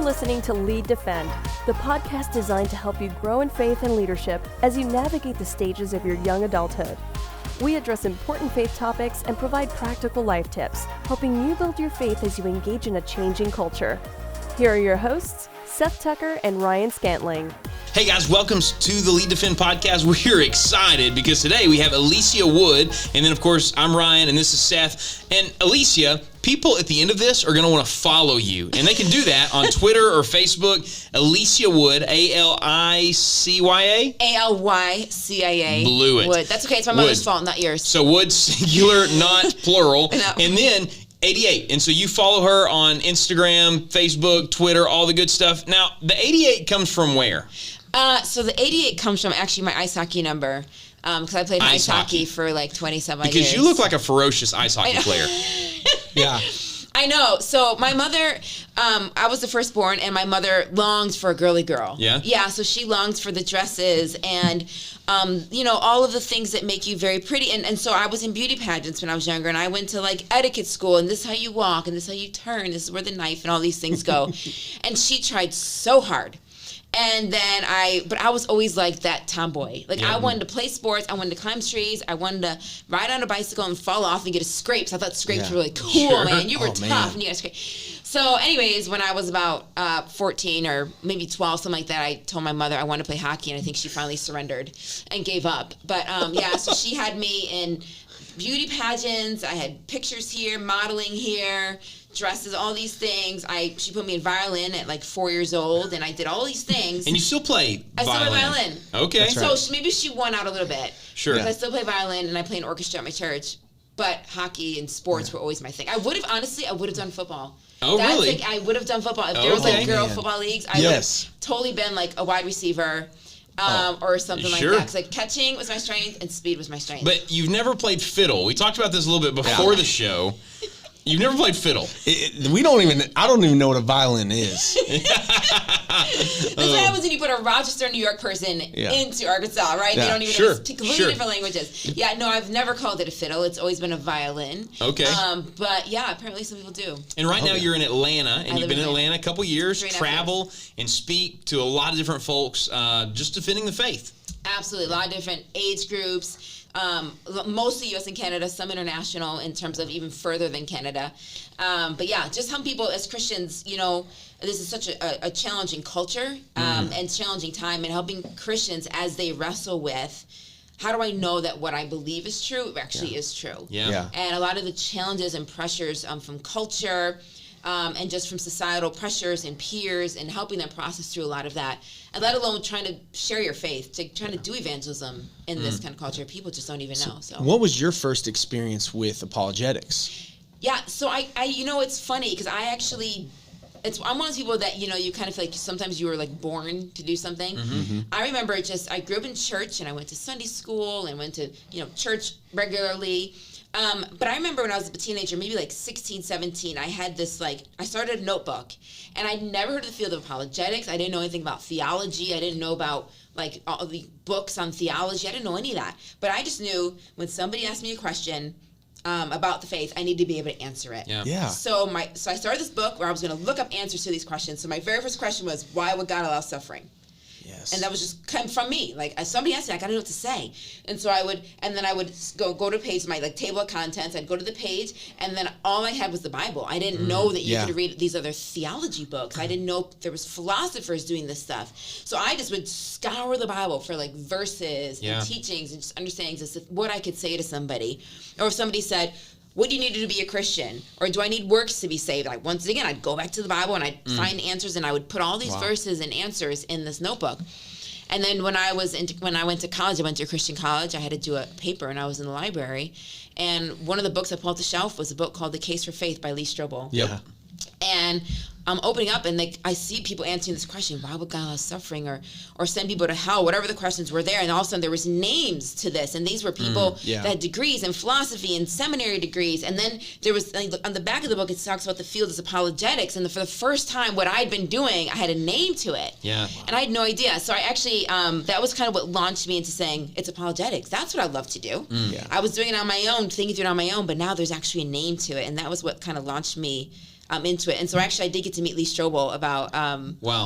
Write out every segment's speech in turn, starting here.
listening to Lead Defend, the podcast designed to help you grow in faith and leadership as you navigate the stages of your young adulthood. We address important faith topics and provide practical life tips, helping you build your faith as you engage in a changing culture. Here are your hosts, Seth Tucker and Ryan Scantling. Hey guys, welcome to the Lead Defend podcast. We're excited because today we have Alycia Wood, and then of course I'm Ryan, and this is Seth. And Alycia, people at the end of this are going to want to follow you, and they can do that on Twitter or Facebook. Alycia Wood, A-L-I-C-Y-A? A-L-Y-C-I-A. Blew it. Wood. That's okay. It's my mother's fault, not yours. So Wood, singular, not plural. No. And then 88. And so you follow her on Instagram, Facebook, Twitter, all the good stuff. Now, the 88 comes from where? So the 88 comes from actually my ice hockey number, because I played ice hockey for like 27 years. Because you look like a ferocious ice hockey player. Yeah. I know. So my mother, I was the firstborn, and my mother longed for a girly girl. Yeah? Yeah, so she longed for the dresses and, all of the things that make you very pretty. And so I was in beauty pageants when I was younger, and I went to like etiquette school, and this is how you walk, and this is how you turn, this is where the knife and all these things go. And she tried so hard. And then but I was always like that tomboy. Like, I wanted to play sports. I wanted to climb trees. I wanted to ride on a bicycle and fall off and get a scrape. So I thought scrapes were really cool, man. You were tough and you got a scrape. So anyways, when I was about 14 or maybe 12, something like that, I told my mother I wanted to play hockey, and I think she finally surrendered and gave up. But so she had me in beauty pageants. I had pictures here, modeling here, dresses, all these things. She put me in violin at like 4 years old, and I did all these things. And you still play violin? I still play violin. Okay. That's right. So maybe she won out a little bit. Sure. Because I still play violin, and I play an orchestra at my church. But hockey and sports were always my thing. I would have done football. Oh, really? Like, I would have done football. If there was like girl football leagues, I would have totally been like a wide receiver. Or something like that. Because like catching was my strength and speed was my strength. But you've never played fiddle. We talked about this a little bit before the show. You've never played fiddle. I don't even know what a violin is. That's what happens when you put a Rochester, New York person into Arkansas, right? Yeah. They don't even know completely different languages. Yeah, no, I've never called it a fiddle. It's always been a violin. Okay. But yeah, apparently some people do. And right now you're in Atlanta, and you've been in Atlanta a couple years, 3.5 travel and speak to a lot of different folks, just defending the faith. Absolutely, a lot of different age groups. Mostly U.S. and Canada, some international in terms of even further than Canada. But yeah, just some people as Christians, this is such a challenging culture and challenging time, and helping Christians as they wrestle with, how do I know that what I believe is true actually is true? Yeah. And a lot of the challenges and pressures from culture and just from societal pressures and peers, and helping them process through a lot of that. And let alone trying to share your faith, trying to do evangelism in this kind of culture. People just don't even know. So, what was your first experience with apologetics? Yeah, so I it's funny because I'm one of those people that, you kind of feel like sometimes you were like born to do something. Mm-hmm. I remember I grew up in church, and I went to Sunday school and went to, church regularly. But I remember when I was a teenager, maybe like 16, 17, I had this I started a notebook, and I'd never heard of the field of apologetics. I didn't know anything about theology. I didn't know about like all the books on theology. I didn't know any of that. But I just knew when somebody asked me a question about the faith, I need to be able to answer it. Yeah. So I started this book where I was going to look up answers to these questions. So my very first question was, why would God allow suffering? Yes. And that was just come from me. Like, as somebody asked me, I got to know what to say. And so I would go to a page, my table of contents. I'd go to the page, and then all I had was the Bible. I didn't know that you could read these other theology books. I didn't know there was philosophers doing this stuff. So I just would scour the Bible for like verses and teachings and just understandings as to what I could say to somebody. Or if somebody said, what do you need to be a Christian? Or do I need works to be saved? Once again, I'd go back to the Bible and I'd find answers, and I would put all these verses and answers in this notebook. And then when I went to college, I went to a Christian college. I had to do a paper, and I was in the library. And one of the books I pulled off the shelf was a book called The Case for Faith by Lee Strobel. Yep. And I'm opening up, and I see people answering this question, why would God allow suffering or send people to hell, whatever the questions were there. And all of a sudden there was names to this, and these were people that had degrees in philosophy and seminary degrees. And then there was, on the back of the book, it talks about the field as apologetics, and for the first time, what I'd been doing, I had a name to it. Yeah. And I had no idea. So I actually, that was kind of what launched me into saying, it's apologetics. That's what I love to do. I was doing it on my own, thinking through it on my own, but now there's actually a name to it, and that was what kind of launched me into it. And so actually I did get to meet Lee Strobel about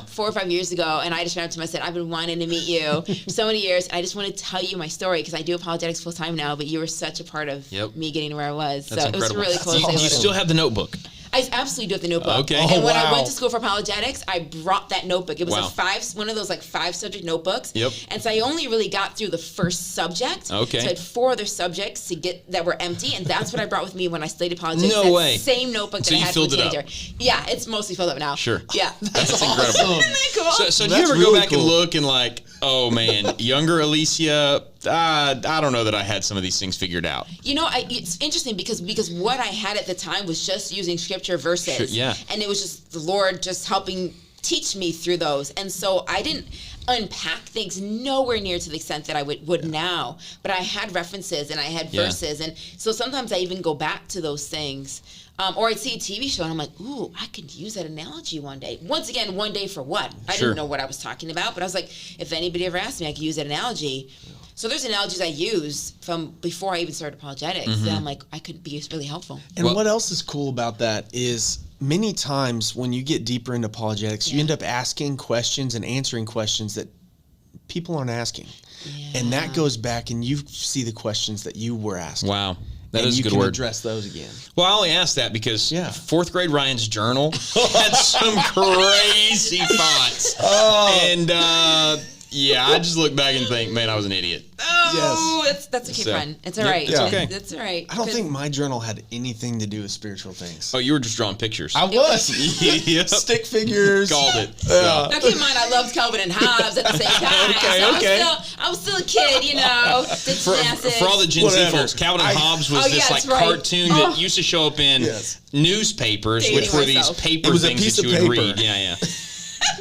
4 or 5 years ago, and I just ran up to him and said, I've been wanting to meet you for so many years, and I just want to tell you my story because I do apologetics full time now, but you were such a part of me getting to where I was. That's so incredible. It was really cool. Do you still have the notebook? I absolutely do have the notebook. Okay. And when I wow. went to school for apologetics, I brought that notebook. It was one of those 5 subject notebooks. Yep. And so I only really got through the first subject. Okay. So I had 4 other subjects to get that were empty, and that's what I brought with me when I studied apologetics. No that way. Same notebook So that I you had filled for it up. teenager. Yeah, it's mostly filled up now. Sure. Yeah. That's incredible. Isn't that cool? So do That's you ever go really back cool. and look and like, oh man, younger Alycia, I don't know that I had some of these things figured out. You know, it's interesting because what I had at the time was just using scripture verses. Sure, yeah. And it was just the Lord just helping teach me through those. And so I didn't unpack things nowhere near to the extent that I would now. But I had references and I had verses. And so sometimes I even go back to those things. Or I'd see a TV show and I'm like, ooh, I could use that analogy one day. Once again, one day for what? I Sure. didn't know what I was talking about. But I was like, if anybody ever asked me, I could use that analogy. So there's analogies I use from before I even started apologetics that I'm like, I could be really helpful. And what else is cool about that is many times when you get deeper into apologetics, you end up asking questions and answering questions that people aren't asking. Yeah. And that goes back and you see the questions that you were asking. Wow. That and is a you good can word. address those again. Well, I only asked that because Yeah. 4th grade Ryan's journal had some crazy thoughts. And yeah, I just look back and think, man, I was an idiot. Oh, that's okay, So, friend. It's all yep, right. it's okay. That's all right. I don't think my journal had anything to do with spiritual things. Oh, you were just drawing pictures. I was. Yep. Stick figures. Called it. Now keep in mind, I loved Calvin and Hobbes at the same time. Okay. I was still a kid, you know. Did For gymnastics. all the Gen Z Whatever. folks, Calvin and Hobbes was Oh, this yeah, like that's right. cartoon that used to show up in Yes. newspapers, Dating which were these myself. paper It was a things piece that you of would paper. read. Yeah.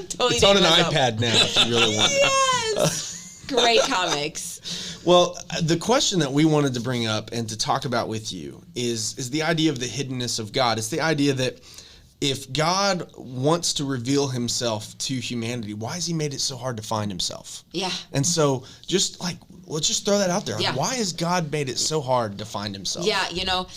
Totally It's on an dating myself. iPad now if you really want it. Yes. Great comics. Well, the question that we wanted to bring up and to talk about with you is the idea of the hiddenness of God. It's the idea that if God wants to reveal himself to humanity, why has he made it so hard to find himself? Yeah. And so let's just throw that out there. Yeah. Why has God made it so hard to find himself? Yeah, you know,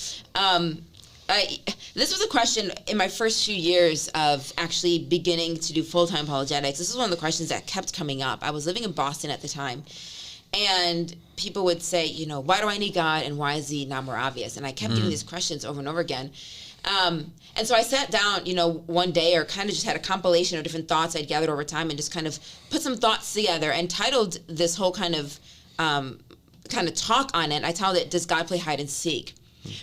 this was a question in my first few years of actually beginning to do full-time apologetics. This is one of the questions that kept coming up. I was living in Boston at the time, and people would say, you know, why do I need God, and why is he not more obvious? And I kept getting these questions over and over again. And so I sat down, you know, one day, or kind of just had a compilation of different thoughts I'd gathered over time, and just kind of put some thoughts together and titled this whole kind of talk on it. I titled it, Does God Play Hide and Seek?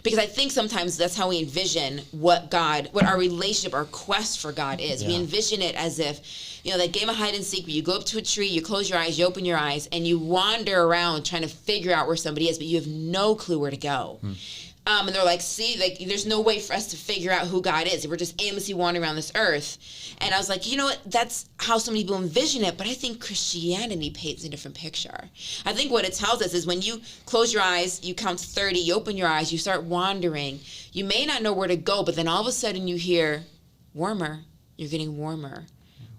Because I think sometimes that's how we envision what our relationship, our quest for God is. Yeah. We envision it as if, you know, that game of hide and seek where you go up to a tree, you close your eyes, you open your eyes, and you wander around trying to figure out where somebody is, but you have no clue where to go. And they're like, see, like, there's no way for us to figure out who God is. We're just aimlessly wandering around this earth. And I was like, you know what? That's how so many people envision it. But I think Christianity paints a different picture. I think what it tells us is when you close your eyes, you count to 30, you open your eyes, you start wandering. You may not know where to go, but then all of a sudden you hear warmer. You're getting warmer.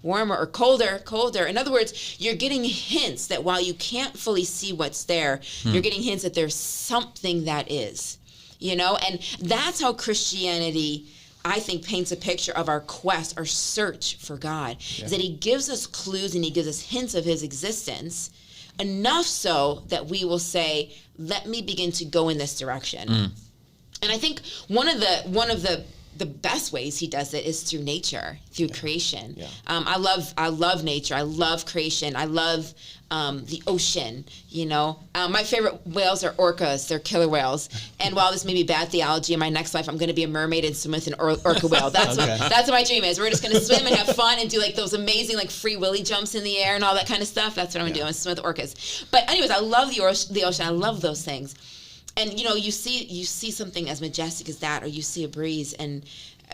Warmer or colder. In other words, you're getting hints that while you can't fully see what's there, you're getting hints that there's something that is. You know, and that's how Christianity, I think, paints a picture of our quest, our search for God, is that he gives us clues and he gives us hints of his existence, enough so that we will say, let me begin to go in this direction. And I think one of the best ways he does it is through nature, through creation. Yeah. I love nature. I love creation. I love the ocean, you know. My favorite whales are orcas. They're killer whales. And while this may be bad theology, in my next life, I'm going to be a mermaid and swim with an orca whale. That's what my dream is. We're just going to swim and have fun and do like those amazing like free willy jumps in the air and all that kind of stuff. That's what I'm going to do. I'm swim with orcas. But anyways, I love the ocean. I love those things. And, you know, you see something as majestic as that, or you see a breeze and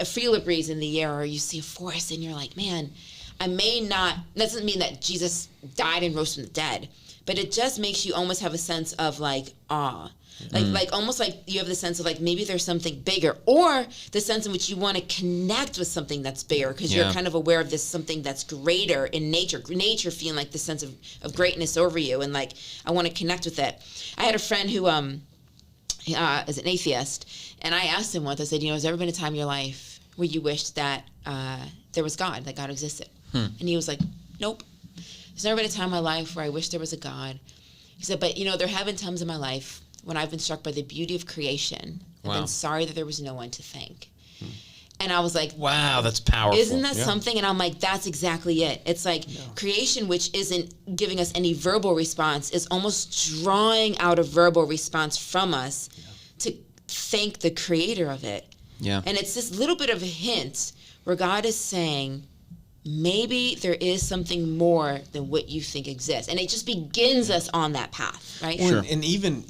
feel a breeze in the air, or you see a forest and you're like, man, that doesn't mean that Jesus died and rose from the dead, but it just makes you almost have a sense of like awe. Like almost like you have the sense of like maybe there's something bigger, or the sense in which you want to connect with something that's bigger because you're kind of aware of this something that's greater in nature feeling like this sense of greatness over you, and like I want to connect with it. I had a friend who is an atheist, and I asked him once, I said, you know, has there ever been a time in your life where you wished that there was God, that God existed? And he was like, nope. There's never been a time in my life where I wish there was a God. He said, but, there have been times in my life when I've been struck by the beauty of creation and been sorry that there was no one to thank. And I was like, wow, that's powerful. Isn't that something? And I'm like, that's exactly it. It's like creation, which isn't giving us any verbal response, is almost drawing out a verbal response from us to thank the creator of it. Yeah. And it's this little bit of a hint where God is saying, maybe there is something more than what you think exists. And it just begins us on that path, right? Well, and even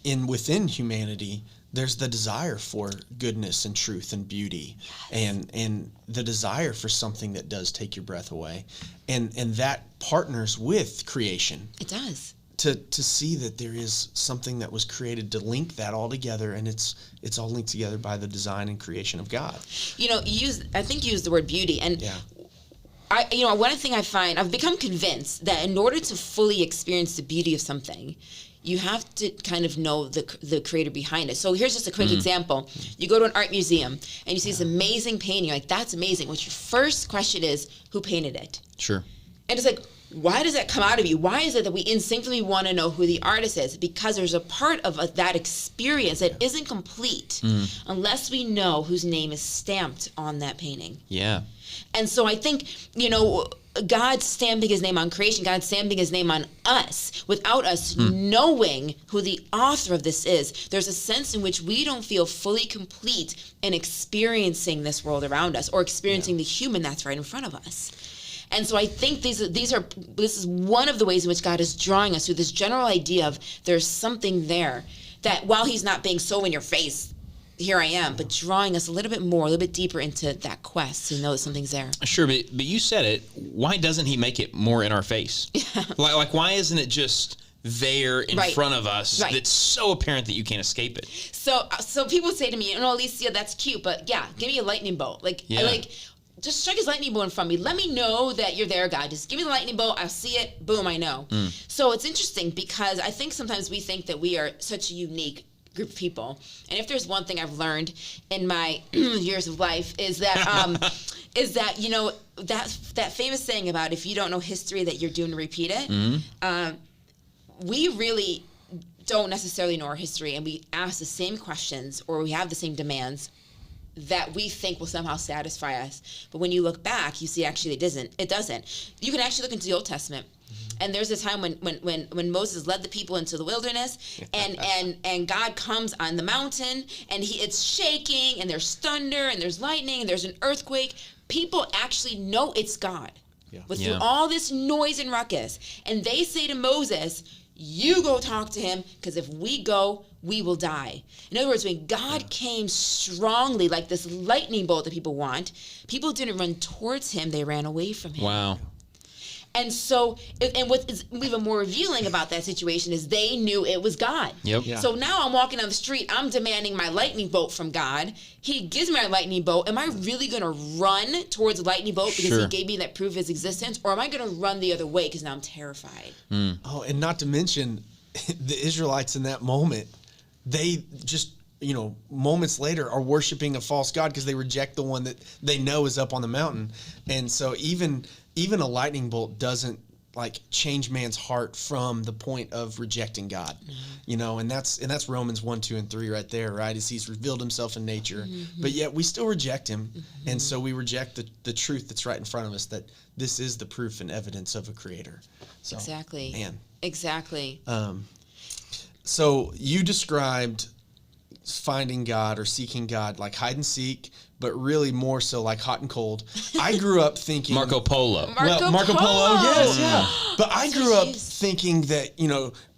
in within humanity, there's the desire for goodness and truth and beauty, and the desire for something that does take your breath away, and that partners with creation. It does. To see that there is something that was created to link that all together, and it's all linked together by the design and creation of God. I think you used the word beauty, and one thing I find, I've become convinced that in order to fully experience the beauty of something, you have to kind of know the creator behind it. So here's just a quick example. You go to an art museum and you see this amazing painting. You're like, that's amazing. What your first question is, who painted it? Sure. And it's like, why does that come out of you? Why is it that we instinctively want to know who the artist is? Because there's a part of that experience that isn't complete unless we know whose name is stamped on that painting. Yeah. And so I think, God stamping his name on creation, God stamping his name on us, without us knowing who the author of this is, there's a sense in which we don't feel fully complete in experiencing this world around us or experiencing the human that's right in front of us. And so I think this is one of the ways in which God is drawing us through this general idea of there's something there that while he's not being so in your face, here I am, but drawing us a little bit more, a little bit deeper into that quest to know that something's there. Sure, but you said it. Why doesn't he make it more in our face? Like why isn't it just there in front of us that's so apparent that you can't escape it? So people say to me, Alycia, that's cute, but give me a lightning bolt. Just strike his lightning bolt in front of me. Let me know that you're there, God. Just give me the lightning bolt. I'll see it. Boom, I know. So it's interesting because I think sometimes we think that we are such a unique group of people. And if there's one thing I've learned in my years of life is that that famous saying about if you don't know history that you're doomed to repeat it. We really don't necessarily know our history, and we ask the same questions or we have the same demands that we think will somehow satisfy us. But when you look back, you see actually it doesn't. You can actually look into the Old Testament. And there's a time when Moses led the people into the wilderness and God comes on the mountain and it's shaking and there's thunder and there's lightning and there's an earthquake. People actually know it's God. Through all this noise and ruckus. And they say to Moses, you go talk to him, because if we go, we will die. In other words, when God came strongly, like this lightning bolt that people want, people didn't run towards him, they ran away from him. Wow. And so, and what is even more revealing about that situation is they knew it was God. Yep. Yeah. So now I'm walking down the street, I'm demanding my lightning bolt from God. He gives me my lightning bolt. Am I really going to run towards the lightning bolt because he gave me that proof of his existence? Or am I going to run the other way because now I'm terrified? Oh, and not to mention the Israelites in that moment, they just, moments later are worshiping a false god because they reject the one that they know is up on the mountain. And so even a lightning bolt doesn't change man's heart from the point of rejecting God, and that's Romans 1, 2, and 3 right there, right? As he's revealed himself in nature, but yet we still reject him. And so we reject the truth that's right in front of us, that this is the proof and evidence of a creator. So, exactly. Man. Exactly. So you described finding God or seeking God like hide and seek, but really more so like hot and cold. I grew up thinking Marco Polo. Marco Polo, yes, yeah. But I grew up thinking that,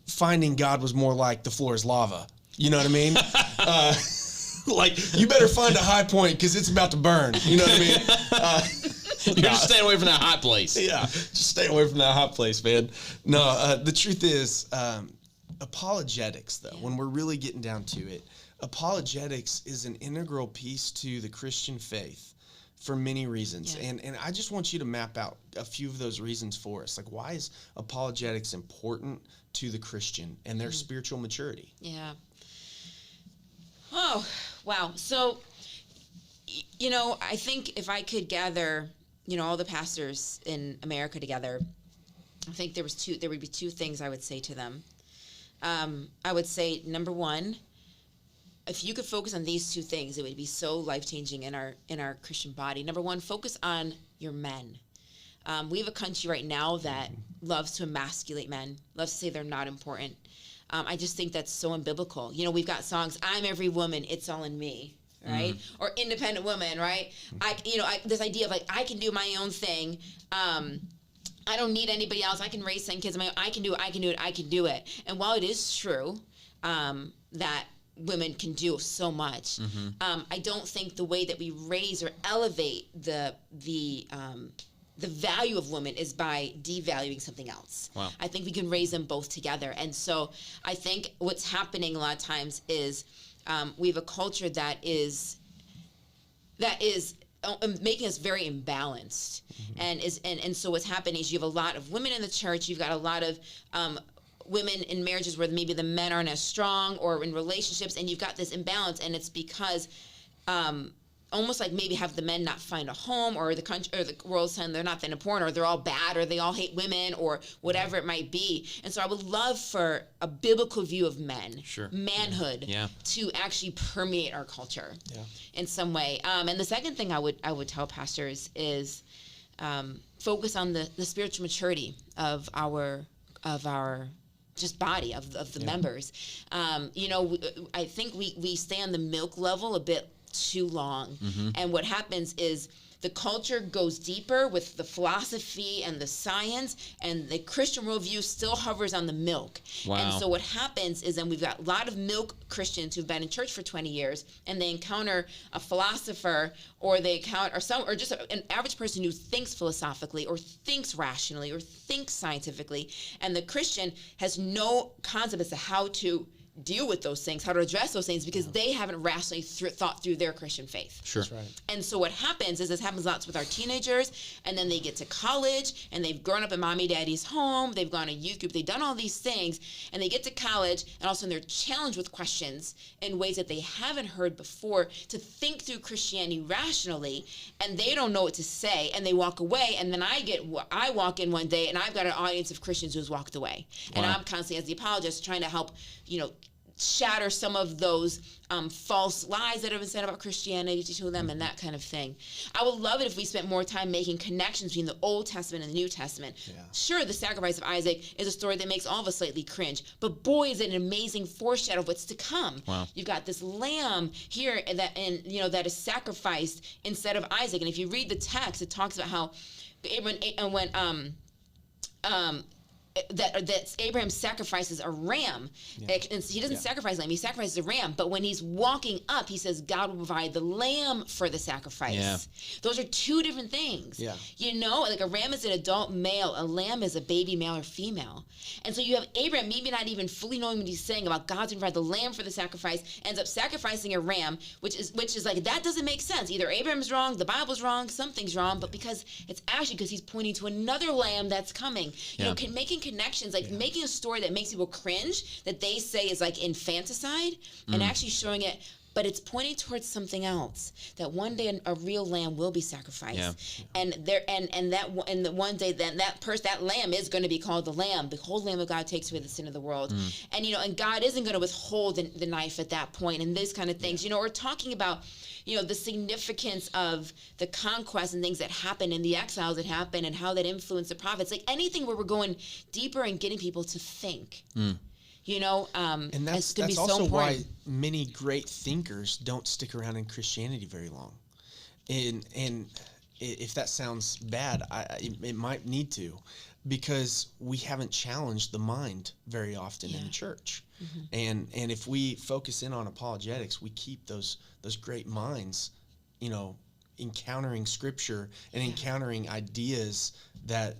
finding God was more like the floor is lava. You know what I mean? You better find a high point because it's about to burn. You know what I mean? You're just staying away from that hot place. Yeah, just stay away from that hot place, man. No, the truth is, apologetics, though, when we're really getting down to it, apologetics is an integral piece to the Christian faith for many reasons. Yeah. And I just want you to map out a few of those reasons for us. Why is apologetics important to the Christian and their spiritual maturity? Yeah. Oh, wow. So You know, I think if I could gather, all the pastors in America together, I think there would be two things I would say to them. I would say, number one, if you could focus on these two things, it would be so life-changing in our Christian body. Number one, focus on your men. We have a country right now that loves to emasculate men, loves to say they're not important. I just think that's so unbiblical. We've got songs, I'm every woman, it's all in me, right? Or independent woman, right? This idea of like, I can do my own thing. I don't need anybody else. I can raise 10 kids on my own. I can do it. And while it is true that women can do so much, I don't think the way that we raise or elevate the value of women is by devaluing something else. Wow. I think we can raise them both together. And so I think what's happening a lot of times is we have a culture that is making us very imbalanced. And so what's happening is you have a lot of women in the church, you've got a lot of women in marriages where maybe the men aren't as strong, or in relationships, and you've got this imbalance, and it's because almost like maybe have the men not find a home, or the country or the world saying they're not that important, or they're all bad, or they all hate women, or whatever it might be. And so I would love for a biblical view of men, manhood, to actually permeate our culture in some way. And the second thing I would tell pastors is focus on the spiritual maturity of our just body of the members. I think we stay on the milk level a bit too long. And what happens is the culture goes deeper with the philosophy and the science, and the Christian worldview still hovers on the milk. Wow. And so what happens is then we've got a lot of milk Christians who've been in church for 20 years, and they encounter a philosopher, or they encounter or just an average person who thinks philosophically, or thinks rationally, or thinks scientifically, and the Christian has no concept as to how to deal with those things, how to address those things, because they haven't rationally thought through their Christian faith. Sure. That's right. And so what happens is this happens lots with our teenagers, and then they get to college, and they've grown up in mommy daddy's home, they've gone to youth group, they've done all these things, and they get to college, and all of a sudden they're challenged with questions in ways that they haven't heard before, to think through Christianity rationally, and they don't know what to say, and they walk away. And then I walk in one day, and I've got an audience of Christians who's walked away. And I'm constantly, as the apologist, trying to help, shatter some of those false lies that have been said about Christianity to them, and that kind of thing. I would love it if we spent more time making connections between the Old Testament and the New Testament. Yeah. Sure, the sacrifice of Isaac is a story that makes all of us slightly cringe, but boy, is it an amazing foreshadow of what's to come. Wow. You've got this lamb here that is sacrificed instead of Isaac. And if you read the text, it talks about how that Abraham sacrifices a ram. And he doesn't sacrifice a lamb, he sacrifices a ram. But when he's walking up, he says God will provide the lamb for the sacrifice. Yeah. Those are two different things. Yeah. Like a ram is an adult male, a lamb is a baby male or female. And so you have Abraham maybe not even fully knowing what he's saying about God's going to provide the lamb for the sacrifice, ends up sacrificing a ram, which is like, that doesn't make sense. Either Abraham's wrong, the Bible's wrong, something's wrong, but because he's pointing to another lamb that's coming. Making connections, making a story that makes people cringe, that they say is like infanticide, and actually showing it, but it's pointing towards something else, that one day a real lamb will be sacrificed. And one day that lamb is going to be called the Lamb. Behold, the Lamb of God takes away the sin of the world. And God isn't going to withhold the knife at that point, and these kind of things. We're talking about the significance of the conquest and things that happen, and the exiles that happen, and how that influenced the prophets. Like anything where we're going deeper and getting people to think. And that's also why many great thinkers don't stick around in Christianity very long. And if that sounds bad, it might need to, because we haven't challenged the mind very often in the church. And if we focus in on apologetics, we keep those great minds, encountering Scripture and encountering ideas that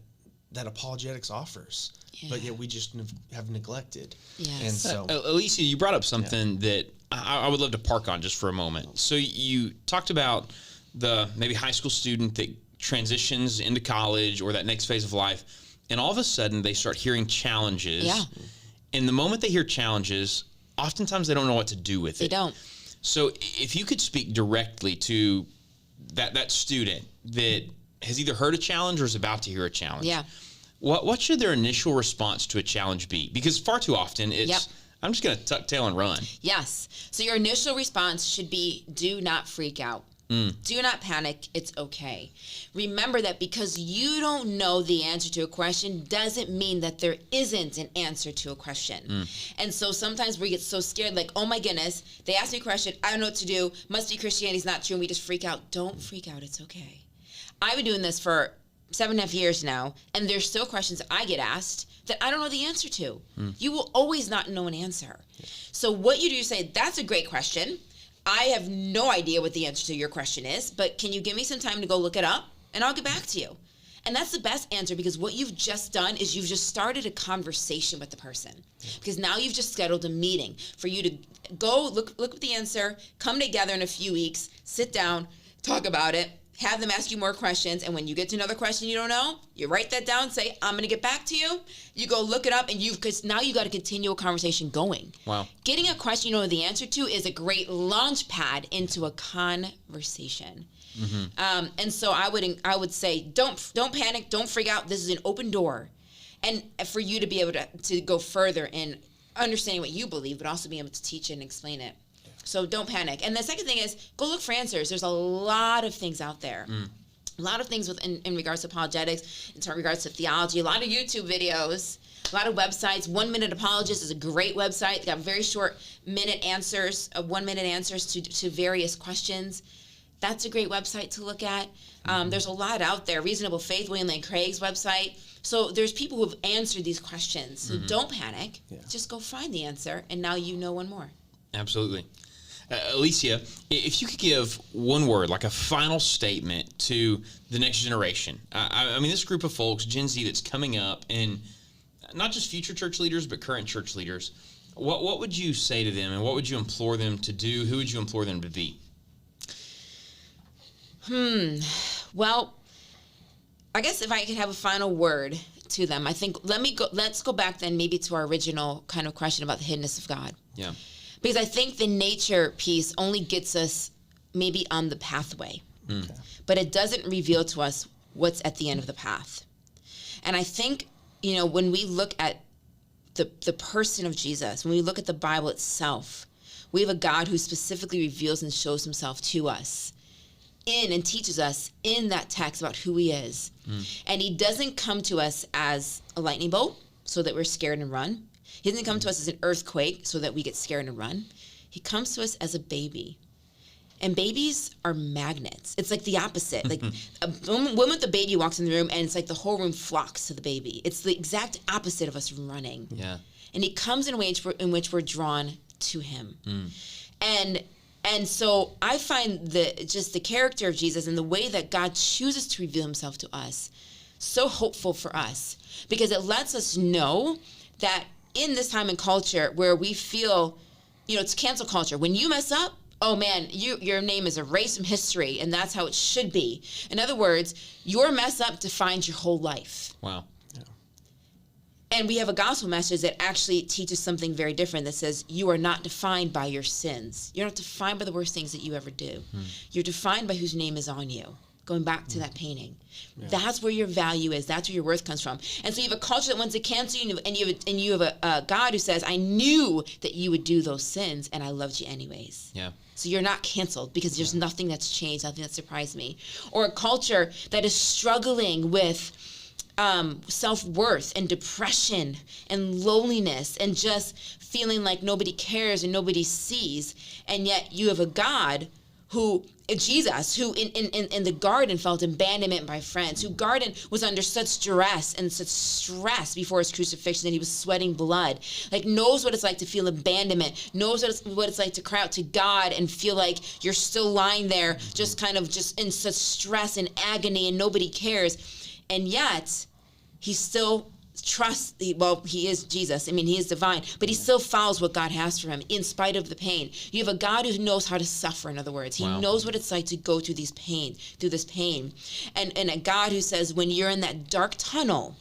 apologetics offers. But yet we just have neglected. Yes. And so, Alycia, you brought up something that I would love to park on just for a moment. So you talked about the maybe high school student that transitions into college or that next phase of life, and all of a sudden they start hearing challenges. Yeah. And the moment they hear challenges, oftentimes they don't know what to do with it. They don't. So if you could speak directly to that student that has either heard a challenge or is about to hear a challenge. Yeah. What should their initial response to a challenge be? Because far too often it's, I'm just going to tuck tail and run. Yes. So your initial response should be, do not freak out. Do not panic. It's okay. Remember that because you don't know the answer to a question doesn't mean that there isn't an answer to a question. And so sometimes we get so scared, like, oh my goodness, they asked me a question, I don't know what to do, must be Christianity's not true, and we just freak out. Don't freak out. It's okay. I've been doing this for 7.5 years now, and there's still questions I get asked that I don't know the answer to. You will always not know an answer. So what you do, you say, that's a great question. I have no idea what the answer to your question is, but can you give me some time to go look it up, and I'll get back to you. And that's the best answer, because what you've just done is you've just started a conversation with the person. Because now you've just scheduled a meeting for you to go look at the answer, come together in a few weeks, sit down, talk about it, have them ask you more questions, and when you get to another question you don't know, you write that down, say, I'm going to get back to you. You go look it up, and because now you got a continual conversation going. Wow. Getting a question you don't know the answer to is a great launch pad into a conversation. And so I would say, don't panic, don't freak out. This is an open door, and for you to be able to go further in understanding what you believe, but also being able to teach it and explain it. So don't panic. And the second thing is, go look for answers. There's a lot of things out there. A lot of things in regards to apologetics, in regards to theology, a lot of YouTube videos, a lot of websites. 1 Minute Apologist is a great website. They got very short 1 minute answers to various questions. That's a great website to look at. There's a lot out there. Reasonable Faith, William Lane Craig's website. So there's people who have answered these questions. So don't panic. Just go find the answer, and now you know one more. Absolutely. Alycia, if you could give one word, like a final statement to the next generation. I mean, this group of folks, Gen Z, that's coming up, and not just future church leaders, but current church leaders. What would you say to them, and what would you implore them to do? Who would you implore them to be? Well, I guess if I could have a final word to them, I think let's go back then maybe to our original kind of question about the hiddenness of God. Yeah. Because I think the nature piece only gets us maybe on the pathway, but it doesn't reveal to us what's at the end of the path. And I think, when we look at the person of Jesus, when we look at the Bible itself, we have a God who specifically reveals and shows himself to us and teaches us in that text about who he is. And he doesn't come to us as a lightning bolt so that we're scared and run. He doesn't come to us as an earthquake so that we get scared and run. He comes to us as a baby. And babies are magnets. It's like the opposite. Like a woman with a baby walks in the room, and it's like the whole room flocks to the baby. It's the exact opposite of us running. Yeah. And he comes in a way in which we're drawn to him. And so I find the character of Jesus and the way that God chooses to reveal himself to us so hopeful for us, because it lets us know that in this time and culture where we feel, it's cancel culture. When you mess up, oh man, your name is erased from history, and that's how it should be. In other words, your mess up defines your whole life. Wow. Yeah. And we have a gospel message that actually teaches something very different, that says you are not defined by your sins. You're not defined by the worst things that you ever do. You're defined by whose name is on you. Going back to that painting. Yeah. That's where your value is. That's where your worth comes from. And so you have a culture that wants to cancel you, and you have a God who says, I knew that you would do those sins, and I loved you anyways. Yeah. So you're not canceled, because there's nothing that's changed, nothing that surprised me. Or a culture that is struggling with self-worth and depression and loneliness and just feeling like nobody cares and nobody sees. And yet you have a God Jesus, who in the garden felt abandonment by friends, who garden was under such duress and such stress before his crucifixion that he was sweating blood, like knows what it's like to feel abandonment, knows what it's like to cry out to God and feel like you're still lying there just in such stress and agony and nobody cares. And yet he still trusts, he is Jesus. I mean, he is divine, but he still follows what God has for him in spite of the pain. You have a God who knows how to suffer, in other words. He knows what it's like to go through this pain. And a God who says, when you're in that dark tunnel,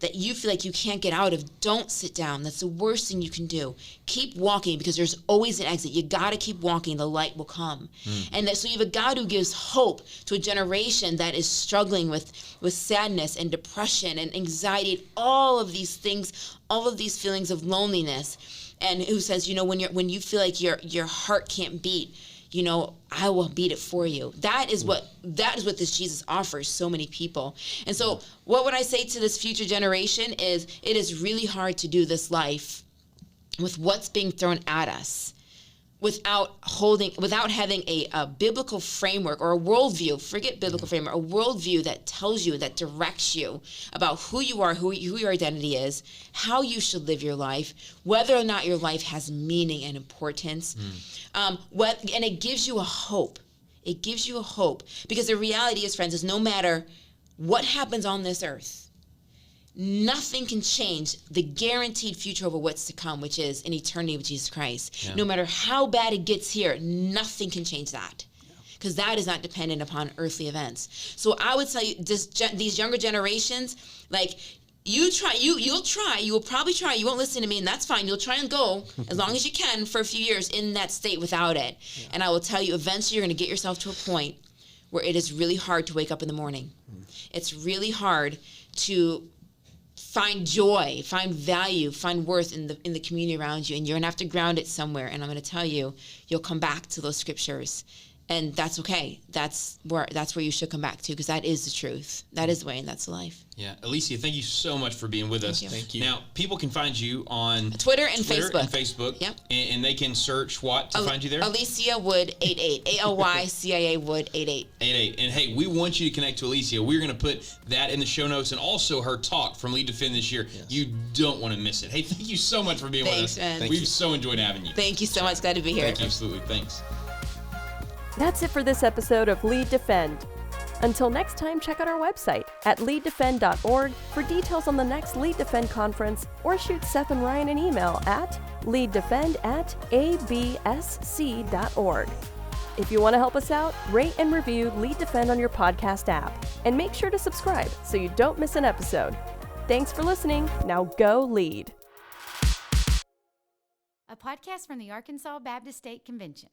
that you feel like you can't get out of, don't sit down. That's the worst thing you can do. Keep walking, because there's always an exit. You got to keep walking. The light will come. And so you have a God who gives hope to a generation that is struggling with sadness and depression and anxiety, and all of these things, all of these feelings of loneliness. And who says, when you feel like your heart can't beat, I will beat it for you. That is what this Jesus offers so many people. And so what would I say to this future generation is, it is really hard to do this life with what's being thrown at us without having a biblical framework or a worldview. Forget biblical framework, a worldview that tells you, that directs you about who you are, who your identity is, how you should live your life, whether or not your life has meaning and importance. And it gives you a hope. It gives you a hope, because the reality is, friends, is no matter what happens on this earth, nothing can change the guaranteed future over what's to come, which is an eternity with Jesus Christ. Yeah. No matter how bad it gets here, nothing can change that, because that is not dependent upon earthly events. So I would tell you, these younger generations, like, you'll probably try, you won't listen to me, and that's fine. You'll try and go as long as you can for a few years in that state without it. Yeah. And I will tell you, eventually you're going to get yourself to a point where it is really hard to wake up in the morning. It's really hard to find joy, find value, find worth in the community around you, and you're gonna have to ground it somewhere. And I'm gonna tell you, you'll come back to those scriptures, and that's okay. That's where you should come back to, because that is the truth. That is the way, and that's the life. Yeah, Alycia, thank you so much for being with us. Thank you. Now, people can find you on Twitter and Facebook. Yep. And they can search what to find you there? Alycia Wood 88. ALYCIA Wood 88. 88. And hey, we want you to connect to Alycia. We're going to put that in the show notes, and also her talk from Lead Defend this year. Yes. You don't want to miss it. Hey, thank you so much for being with us. Man. We've so enjoyed having you. Thank you so much. Glad to be here. Absolutely. Thanks. That's it for this episode of Lead Defend. Until next time, check out our website at leaddefend.org for details on the next Lead Defend conference, or shoot Seth and Ryan an email at leaddefend@absc.org. If you want to help us out, rate and review Lead Defend on your podcast app, and make sure to subscribe so you don't miss an episode. Thanks for listening. Now go lead. A podcast from the Arkansas Baptist State Convention.